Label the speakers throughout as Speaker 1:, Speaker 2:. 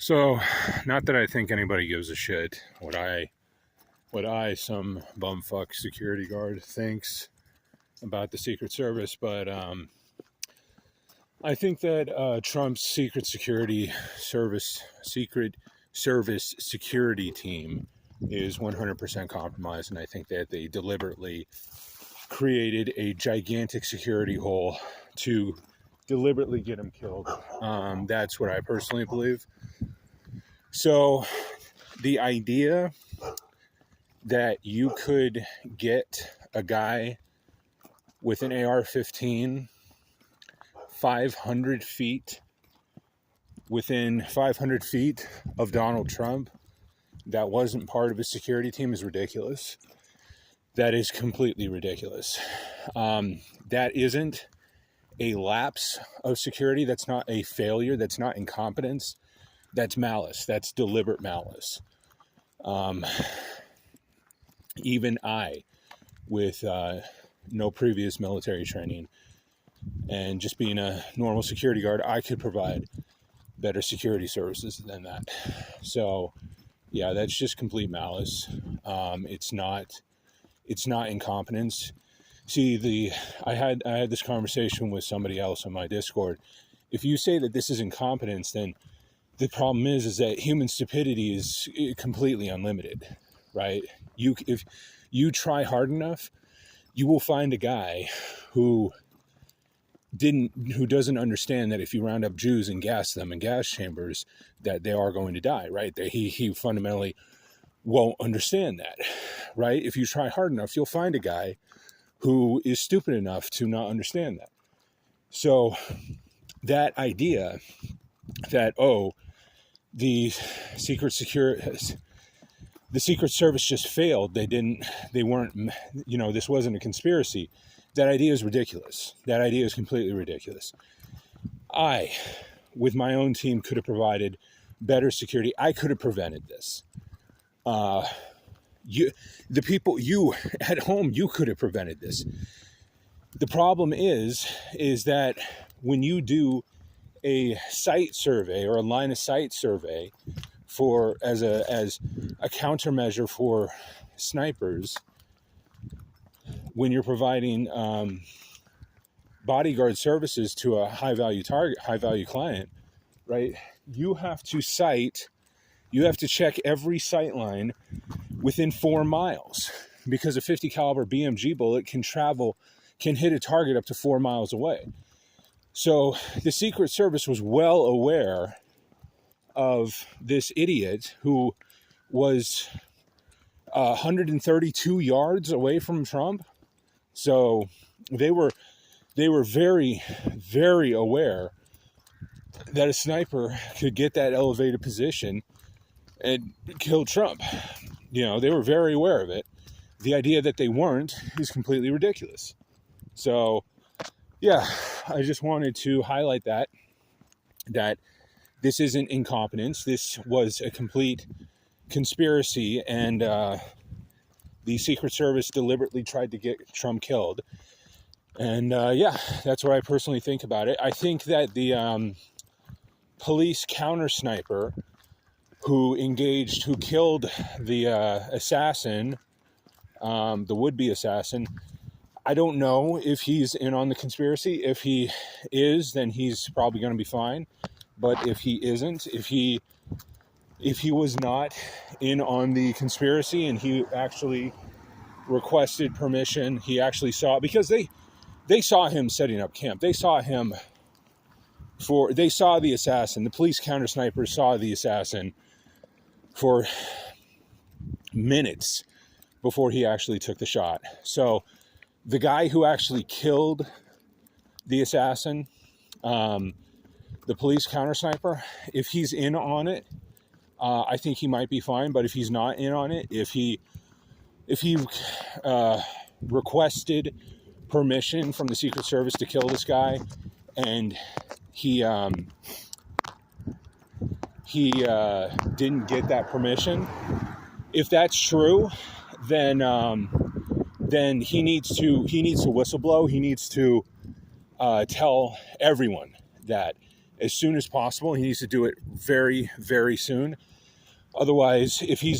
Speaker 1: So, not that I think anybody gives a shit what I some bumfuck security guard thinks about the Secret Service, but I think that Trump's Secret Service security team is 100% compromised, and I think that they deliberately created a gigantic security hole to deliberately get him killed. That's what I personally believe. So, the idea that you could get a guy with an AR-15 500 feet within 500 feet of Donald Trump that wasn't part of his security team is ridiculous. That is completely ridiculous. That isn't a lapse of security. That's not a failure. That's not incompetence. That's malice. That's deliberate malice. Even I, with no previous military training and just being a normal security guard, I could provide better security services than that. So, yeah, that's just complete malice. It's not incompetence. See, I had this conversation with somebody else on my Discord. If you say that this is incompetence, then the problem is that human stupidity is completely unlimited, right? If you try hard enough, you will find a guy who doesn't understand that if you round up Jews and gas them in gas chambers, that they are going to die, right? That he fundamentally won't understand that, right? If you try hard enough, you'll find a guy who is stupid enough to not understand that. So that idea that, the Secret Service just failed. They weren't, this wasn't a conspiracy. That idea is ridiculous. That idea is completely ridiculous. I, with my own team, could have provided better security. I could have prevented this. You at home, you could have prevented this. The problem is that when you do a site survey or a line of sight survey as a countermeasure for snipers, when you're providing bodyguard services to a high value client, right? You have to check every sight line within 4 miles, because a 50 caliber BMG bullet can hit a target up to 4 miles away. So the Secret Service was well aware of this idiot who was 132 yards away from Trump. So they were very, very aware that a sniper could get that elevated position and kill Trump. They were very aware of it. The idea that they weren't is completely ridiculous. So, yeah, I just wanted to highlight that this isn't incompetence. This was a complete conspiracy, and the Secret Service deliberately tried to get Trump killed. And that's what I personally think about it. I think that the police counter sniper who killed the assassin, the would-be assassin, I don't know if he's in on the conspiracy. If he is, then he's probably going to be fine. But if he isn't, if he was not in on the conspiracy and he actually requested permission, he actually saw, because they saw him setting up camp. They saw the assassin. The police counter sniper saw the assassin for minutes before he actually took the shot. So the guy who actually killed the assassin, the police counter sniper, if he's in on it, I think he might be fine. But if he's not in on it, if he requested permission from the Secret Service to kill this guy, and he didn't get that permission, if that's true, then he needs to whistleblow. He needs to tell everyone that, as soon as possible. He needs to do it very, very soon. Otherwise, if he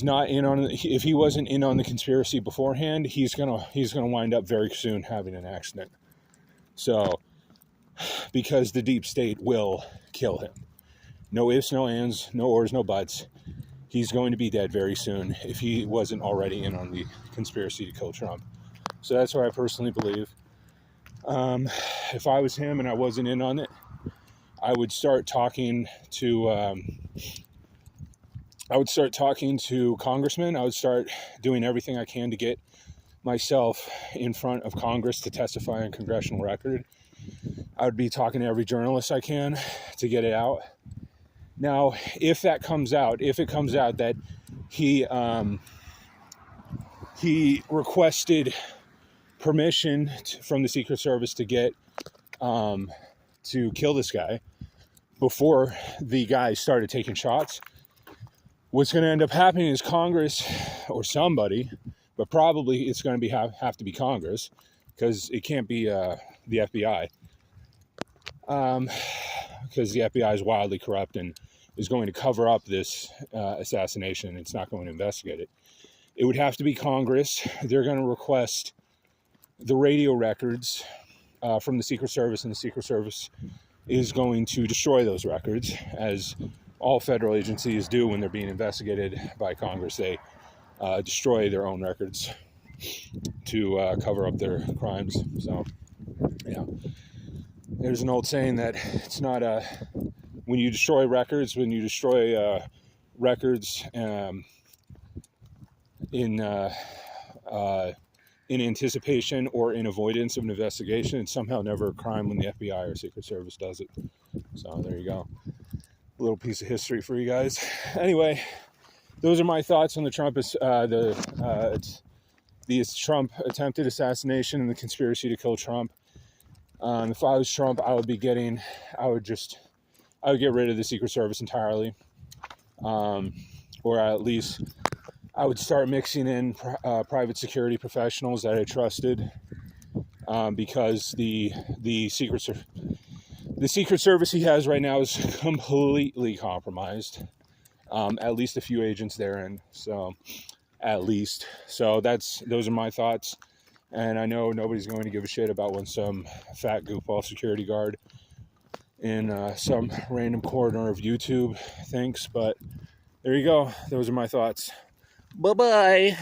Speaker 1: wasn't in on the conspiracy beforehand, he's gonna wind up very soon having an accident. So, because the deep state will kill him. No ifs, no ands, no ors, no buts. He's going to be dead very soon if he wasn't already in on the conspiracy to kill Trump. So that's what I personally believe. If I was him and I wasn't in on it, I would start talking to congressmen. I would start doing everything I can to get myself in front of Congress to testify on congressional record. I would be talking to every journalist I can to get it out. Now, if it comes out that he requested permission from the Secret Service to get to kill this guy before the guy started taking shots, what's going to end up happening is Congress or somebody, but probably it's going to have to be Congress, because it can't be the FBI, because the FBI is wildly corrupt and is going to cover up this assassination. It's not going to investigate it. It would have to be Congress. They're going to request the radio records from the Secret Service, and the Secret Service is going to destroy those records, as all federal agencies do when they're being investigated by Congress. They destroy their own records to cover up their crimes. So, yeah. There's an old saying that it's not when you destroy records in anticipation or in avoidance of an investigation, it's somehow never a crime when the FBI or Secret Service does it. So there you go. A little piece of history for you guys. Anyway, those are my thoughts on the Trump attempted assassination and the conspiracy to kill Trump. If I was Trump, I would get rid of the Secret Service entirely, or at least I would start mixing in private security professionals that I trusted, because the Secret Service he has right now is completely compromised. At least a few agents therein. So, at least. So those are my thoughts. And I know nobody's going to give a shit about when some fat goofball security guard in some random corner of YouTube thinks. But there you go. Those are my thoughts. Bye-bye.